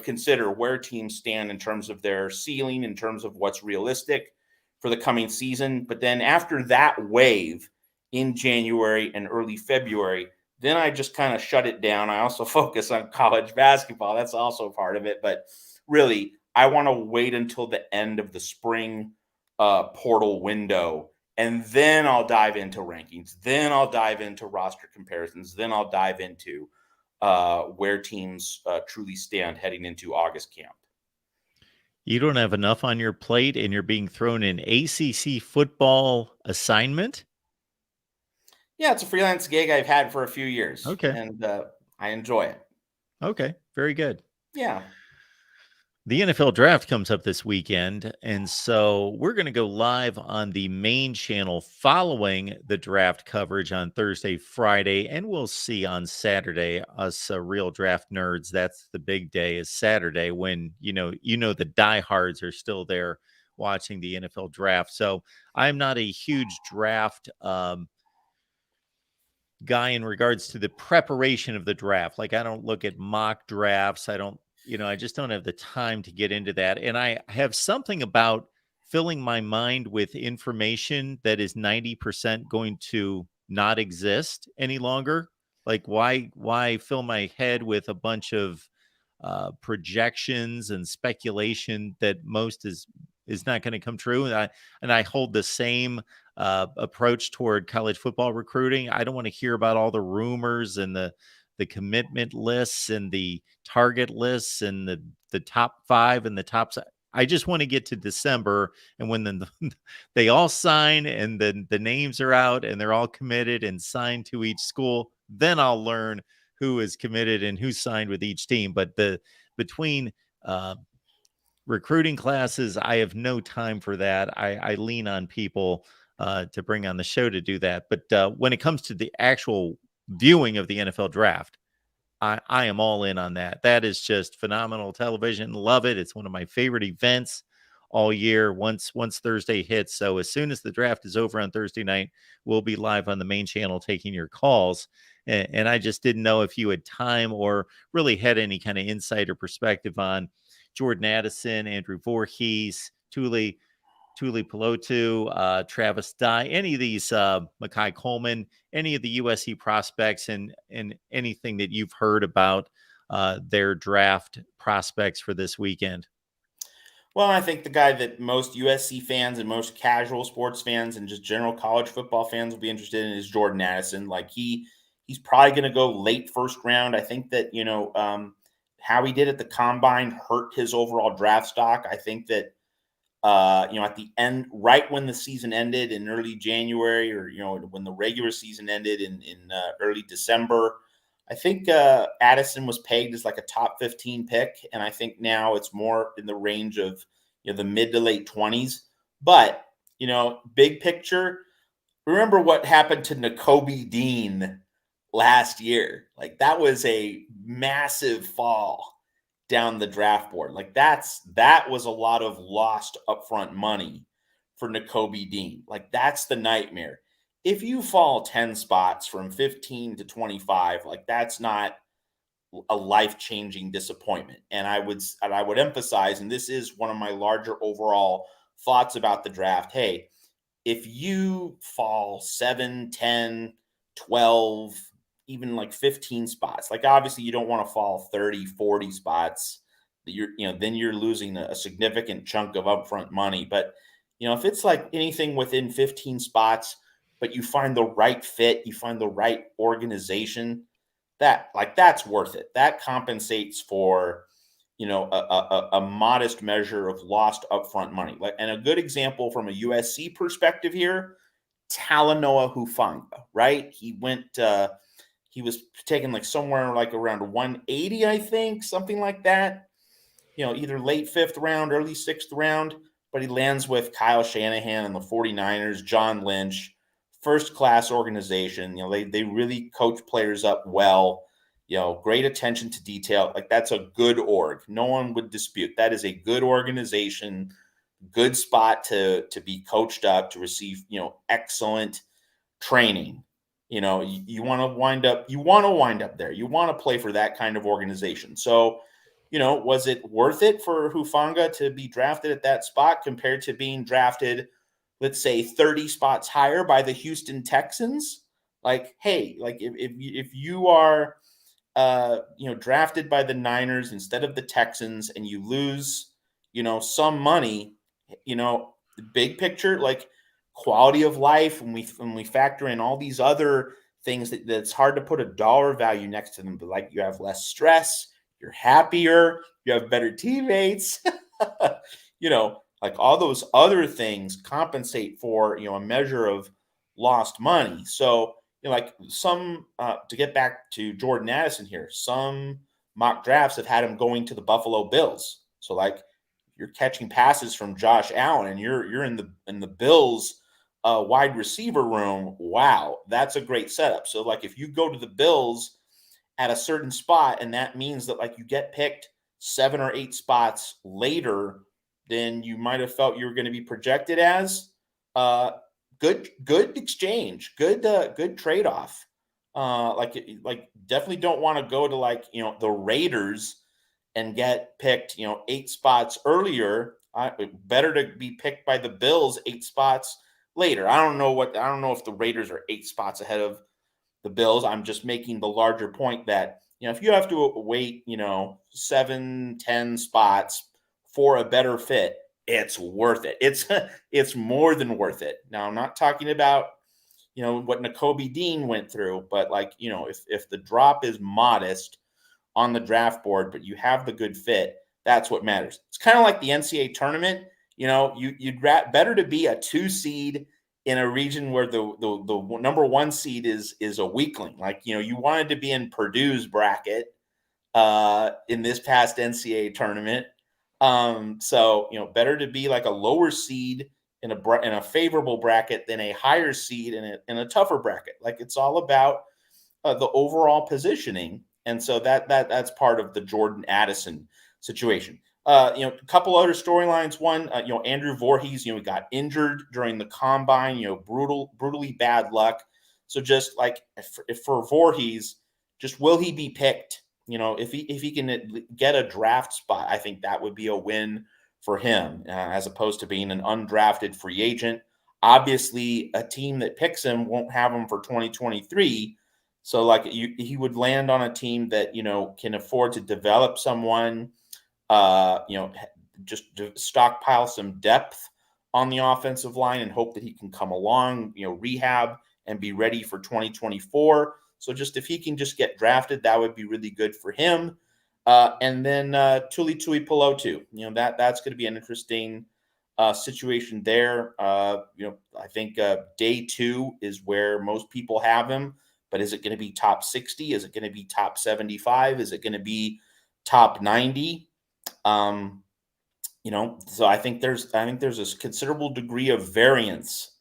consider where teams stand in terms of their ceiling, in terms of what's realistic for the coming season. But then after that wave in January and early February, then I just kind of shut it down. I also focus on college basketball. That's also part of it. But really, I want to wait until the end of the spring portal window. And then I'll dive into rankings. Then I'll dive into roster comparisons. Then I'll dive into where teams truly stand heading into August camp. You don't have enough on your plate and you're being thrown an ACC football assignment? Yeah, it's a freelance gig I've had for a few years. Okay. And I enjoy it. Okay, very good. Yeah. The NFL draft comes up this weekend, and so we're going to go live on the main channel following the draft coverage on Thursday, Friday, and we'll see on Saturday. Us real draft nerds, that's the big day is Saturday when the diehards are still there watching the NFL draft. So I'm not a huge draft guy in regards to the preparation of the draft. Like I don't look at mock drafts. I just don't have the time to get into that. And I have something about filling my mind with information that is 90% going to not exist any longer. Like why fill my head with a bunch of projections and speculation that most is not going to come true. And I hold the same approach toward college football recruiting. I don't want to hear about all the rumors and the commitment lists and the target lists and the top 5 and the top. I just want to get to December, and when they all sign and then the names are out and they're all committed and signed to each school, then I'll learn who is committed and who's signed with each team. But between recruiting classes, I have no time for that. I lean on people to bring on the show to do that. But when it comes to the actual viewing of the NFL draft, I am all in on that. That is just phenomenal television. Love it. It's one of my favorite events all year once Thursday hits. So as soon as the draft is over on Thursday night, we'll be live on the main channel taking your calls. And I just didn't know if you had time or really had any kind of insight or perspective on Jordan Addison, Andrew Voorhees, Tuli Pelotu, Travis Dye, any of these, Makai Coleman, any of the USC prospects, and anything that you've heard about their draft prospects for this weekend. Well, I think the guy that most USC fans and most casual sports fans and just general college football fans will be interested in is Jordan Addison. Like he's probably going to go late first round. I think that how he did at the combine hurt his overall draft stock. I think that at the end, right when the season ended in early January, or when the regular season ended in early December, I think Addison was pegged as like a top 15 pick, and I think now it's more in the range of the mid to late 20s. But big picture, remember what happened to Nakobe Dean last year? Like that was a massive fall down the draft board. Like that was a lot of lost upfront money for Nakobe Dean. Like that's the nightmare. If you fall 10 spots from 15 to 25, like that's not a life-changing disappointment. And I would emphasize, and this is one of my larger overall thoughts about the draft. Hey, if you fall 7, 10, 12, even like 15 spots, like obviously you don't want to fall 30, 40 spots, then you're losing a significant chunk of upfront money. But if it's like anything within 15 spots, but you find the right fit, you find the right organization, that's worth it. That compensates for a modest measure of lost upfront money. And a good example from a USC perspective here, Talanoa Hufanga, right? He was taken like somewhere like around 180, I think, something like that. Either late 5th round, early 6th round, but he lands with Kyle Shanahan and the 49ers, John Lynch, first-class organization. They really coach players up well. Great attention to detail. Like that's a good org. No one would dispute. That is a good organization, good spot to be coached up, to receive, excellent training. You want to wind up there. You want to play for that kind of organization. So, was it worth it for Hufanga to be drafted at that spot compared to being drafted, let's say 30 spots higher by the Houston Texans? Like, hey, like if you are drafted by the Niners instead of the Texans and you lose, some money, the big picture, like quality of life, when we factor in all these other things that's hard to put a dollar value next to them, but like you have less stress, you're happier, you have better teammates, like all those other things compensate for, a measure of lost money. So, like some, to get back to Jordan Addison here, some mock drafts have had him going to the Buffalo Bills. So like you're catching passes from Josh Allen and you're in the Bills wide receiver room. Wow, that's a great setup. So like if you go to the Bills at a certain spot and that means that like you get picked 7 or 8 spots later than you might have felt you were going to be projected as, good exchange, good trade-off. Like definitely don't want to go to like, the Raiders and get picked, 8 spots earlier. Better to be picked by the Bills 8 spots later. I don't know if the Raiders are 8 spots ahead of the Bills. I'm just making the larger point that, if you have to wait, 7, 10 spots for a better fit, it's worth it. It's more than worth it. Now, I'm not talking about, what Nakobe Dean went through, but like, if the drop is modest on the draft board, but you have the good fit, that's what matters. It's kind of like the NCAA tournament. You'd better to be a 2 seed in a region where the number 1 seed is a weakling. Like, you wanted to be in Purdue's bracket in this past NCAA tournament. So, better to be like a lower seed in a favorable bracket than a higher seed in a tougher bracket. Like, it's all about the overall positioning. And so that's part of the Jordan Addison situation. A couple other storylines. One, Andrew Voorhees, he got injured during the combine, brutally bad luck. So just like if for Voorhees, just will he be picked? If he can get a draft spot, I think that would be a win for him, as opposed to being an undrafted free agent. Obviously, a team that picks him won't have him for 2023. So like he would land on a team that, can afford to develop someone, just to stockpile some depth on the offensive line and hope that he can come along, rehab and be ready for 2024. So just if he can just get drafted, that would be really good for him. And then Tuli Tuipulotu, that's going to be an interesting situation there. I think day 2 is where most people have him. But is it going to be top 60? Is it going to be top 75? Is it going to be top 90? So I think there's a considerable degree of variance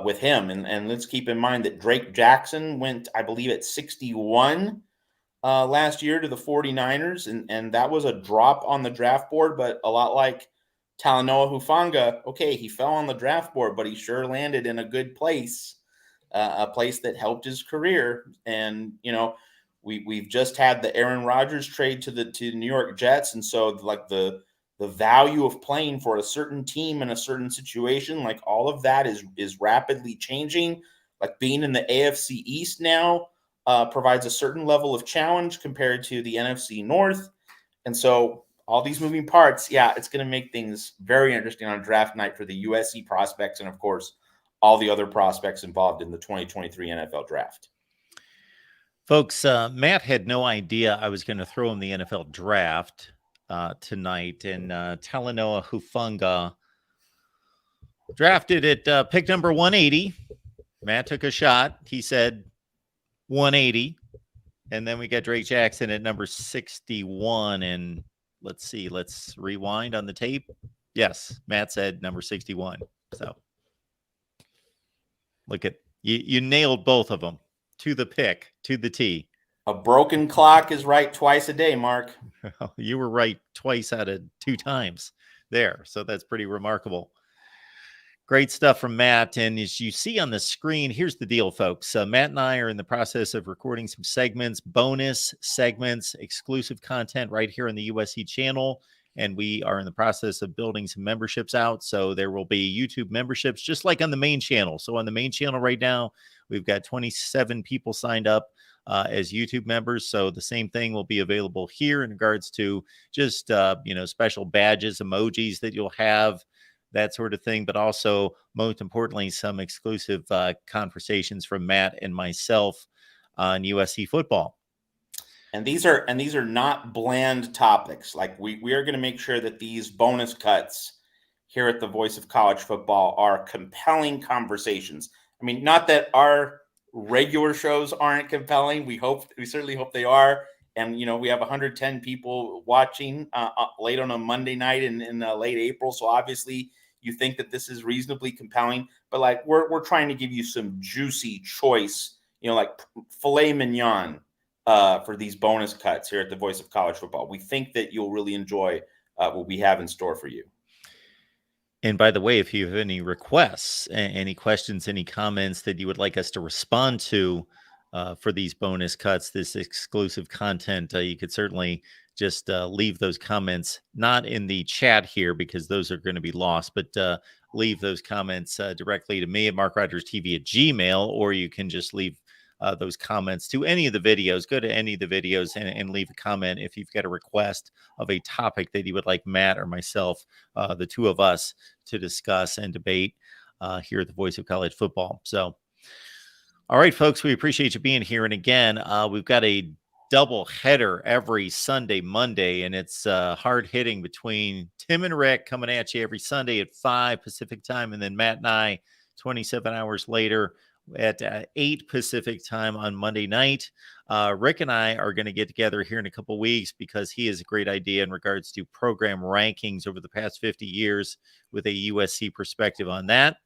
with him. And let's keep in mind that Drake Jackson went, I believe, at 61 last year to the 49ers. And that was a drop on the draft board, but a lot like Talanoa Hufanga. Okay, he fell on the draft board, but he sure landed in a good place. A place that helped his career. And, we've just had the Aaron Rodgers trade to the New York Jets. And so like the value of playing for a certain team in a certain situation, like all of that is rapidly changing. Like being in the AFC East now provides a certain level of challenge compared to the NFC North. And so all these moving parts, it's going to make things very interesting on draft night for the USC prospects. And of course, all the other prospects involved in the 2023 NFL draft. Folks, Matt had no idea I was going to throw him the NFL draft tonight. And Talanoa Hufanga drafted at pick number 180. Matt took a shot. He said 180. And then we got Drake Jackson at number 61. And let's rewind on the tape. Yes, Matt said number 61. So look at you nailed both of them to the pick, to the T. A broken clock is right twice a day, Mark. You were right twice out of 2 times there. So that's pretty remarkable. Great stuff from Matt. And as you see on the screen, here's the deal, folks. Matt and I are in the process of recording some segments, bonus segments, exclusive content right here on the USC channel. And we are in the process of building some memberships out. So there will be YouTube memberships, just like on the main channel. So on the main channel right now, we've got 27 people signed up as YouTube members. So the same thing will be available here in regards to just, special badges, emojis that you'll have, that sort of thing. But also, most importantly, some exclusive conversations from Matt and myself on USC football. And these are not bland topics. Like we are going to make sure that these bonus cuts here at the Voice of College Football are compelling conversations. I mean, not that our regular shows aren't compelling. We certainly hope they are. And, you know, we have 110 people watching late on a Monday night in late April. So obviously you think that this is reasonably compelling, but like we're trying to give you some juicy choice, you know, like filet mignon for these bonus cuts here at the Voice of College Football. We think that you'll really enjoy what we have in store for you. And by the way, if you have any requests, any questions, any comments that you would like us to respond to for these bonus cuts, this exclusive content, you could certainly just leave those comments, not in the chat here because those are going to be lost, but leave those comments directly to me at MarkRogersTV at Gmail, or you can just leave those comments to any of the videos. Go to any of the videos and leave a comment if you've got a request of a topic that you would like Matt or myself, the two of us, to discuss and debate here at the Voice of College Football. So, all right, folks, we appreciate you being here. And again, we've got a double header every Sunday, Monday, and it's hard hitting between Tim and Rick coming at you every Sunday at 5 Pacific time, and then Matt and I 27 hours later at 8 Pacific time on Monday night. Rick and I are going to get together here in a couple weeks because he has a great idea in regards to program rankings over the past 50 years with a USC perspective on that.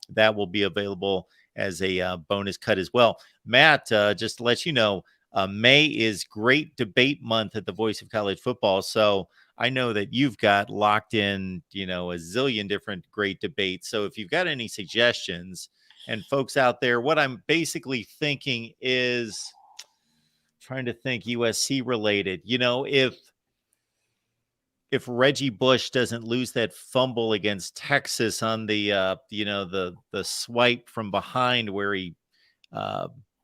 That will be available as a bonus cut as well. Matt, just to let you know, May is great debate month at the Voice of College Football. So I know that you've got locked in, you know, a zillion different great debates. So if you've got any suggestions, and folks out there, what I'm basically thinking is trying to think USC related. You know, if Reggie Bush doesn't lose that fumble against Texas on the you know, the swipe from behind where he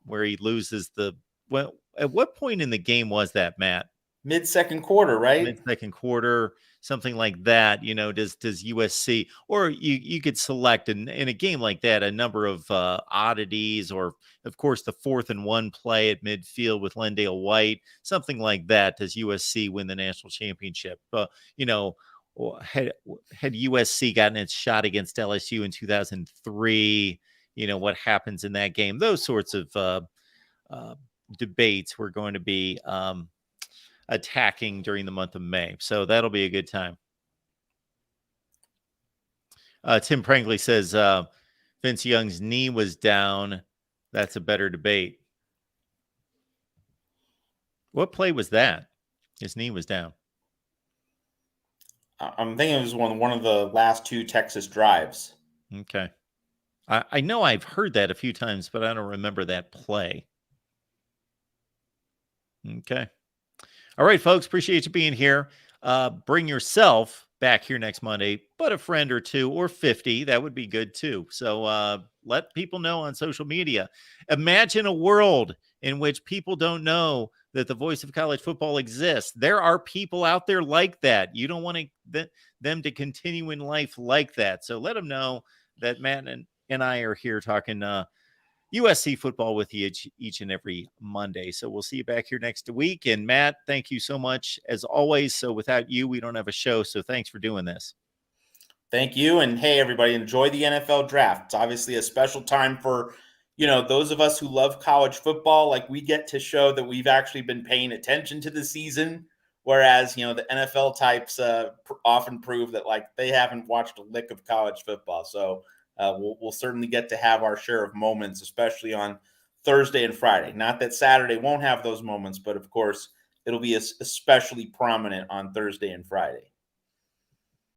loses the, well, at what point in the game was that, Matt? Mid-second quarter, right? Mid-second quarter, something like that. You know, does USC, or you could select in a game like that a number of oddities, or of course the 4th and 1 play at midfield with Lendale White, something like that. Does USC win the national championship? You know, had USC gotten its shot against LSU in 2003? You know, what happens in that game? Those sorts of debates we're going to be attacking during the month of May. So that'll be a good time. Tim Prangley says Vince Young's knee was down. That's a better debate. What play was that? His knee was down. I'm thinking it was one of the last 2 Texas drives. Okay. I know I've heard that a few times, but I don't remember that play. Okay. All right, folks, appreciate you being here. Bring yourself back here next Monday, but a friend or two or 50, that would be good too. So let people know on social media. Imagine a world in which people don't know that the Voice of College Football exists. There are people out there like that. You don't want them to continue in life like that. So let them know that Matt and I are here talking USC football with you each and every Monday. So we'll see you back here next week. And Matt, thank you so much as always. So without you, we don't have a show. So thanks for doing this. Thank you. And hey, everybody, enjoy the NFL draft. It's obviously a special time for, you know, those of us who love college football. Like, we get to show that we've actually been paying attention to the season. Whereas, you know, the NFL types often prove that, like, they haven't watched a lick of college football. So we'll certainly get to have our share of moments, especially on Thursday and Friday. Not that Saturday won't have those moments, but of course, it'll be especially prominent on Thursday and Friday.